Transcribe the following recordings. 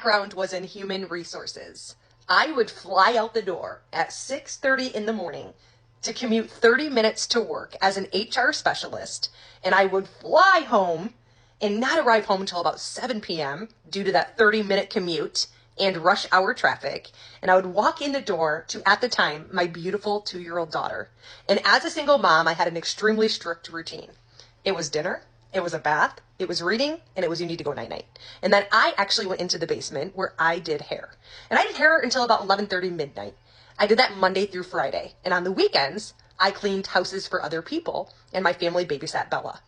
background was in human resources. I would fly out the door at 6:30 in the morning to commute 30 minutes to work as an HR specialist, and I would fly home and not arrive home until about 7 p.m. due to that 30-minute commute and rush hour traffic. And I would walk in the door to, at the time, my beautiful 2-year-old daughter. And as a single mom, I had an extremely strict routine. It was dinner, it was a bath, it was reading, and it was you need to go night-night. And then I actually went into the basement where I did hair. And I did hair until about 11:30 midnight. I did that Monday through Friday. And on the weekends, I cleaned houses for other people, and my family babysat Bella.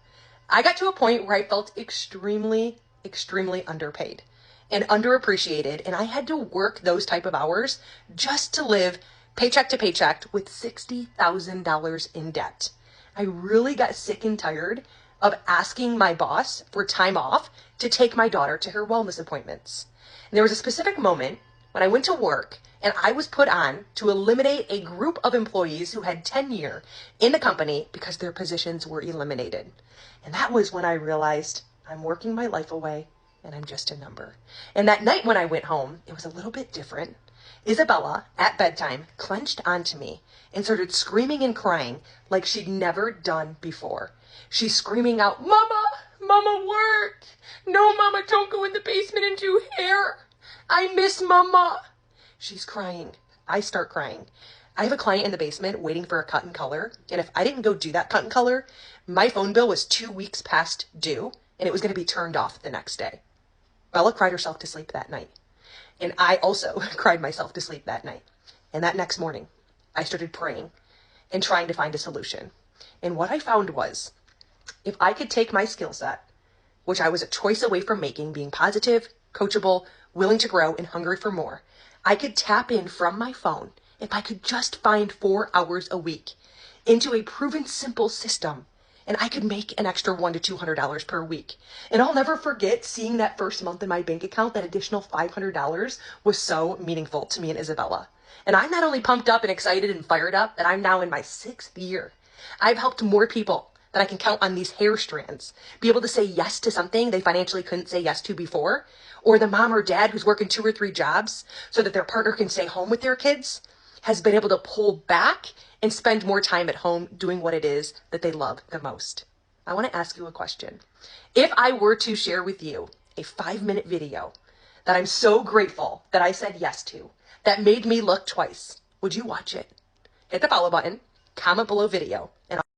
I got to a point where I felt extremely, extremely underpaid and underappreciated, and I had to work those type of hours just to live paycheck to paycheck with $60,000 in debt. I really got sick and tired of asking my boss for time off to take my daughter to her wellness appointments. And there was a specific moment when I went to work and I was put on to eliminate a group of employees who had tenure in the company because their positions were eliminated. And that was when I realized I'm working my life away and I'm just a number. And that night when I went home, it was a little bit different. Isabella, at bedtime, clenched onto me and started screaming and crying like she'd never done before. She's screaming out, "Mama, Mama, work! No, Mama, don't go in the basement and do hair. I miss Mama." She's crying. I start crying. I have a client in the basement waiting for a cut and color, and if I didn't go do that cut and color, my phone bill was 2 weeks past due, and it was going to be turned off the next day. Bella cried herself to sleep that night, and I also cried myself to sleep that night. And that next morning, I started praying and trying to find a solution. And what I found was, if I could take my skill set, which I was a choice away from making, being positive, coachable, willing to grow, and hungry for more, I could tap in from my phone, if I could just find 4 hours a week, into a proven simple system, and I could make an extra $100 to $200 per week. And I'll never forget seeing that first month in my bank account, that additional $500 was so meaningful to me and Isabella. And I'm not only pumped up and excited and fired up, that I'm now in my 6th year. I've helped more people that I can count on these hair strands be able to say yes to something they financially couldn't say yes to before, or the mom or dad who's working 2 or 3 jobs so that their partner can stay home with their kids has been able to pull back and spend more time at home doing what it is that they love the most. I want to ask you a question. If I were to share with you a 5-minute video that I'm so grateful that I said yes to, that made me look twice, would you watch it? Hit the follow button, comment below video, and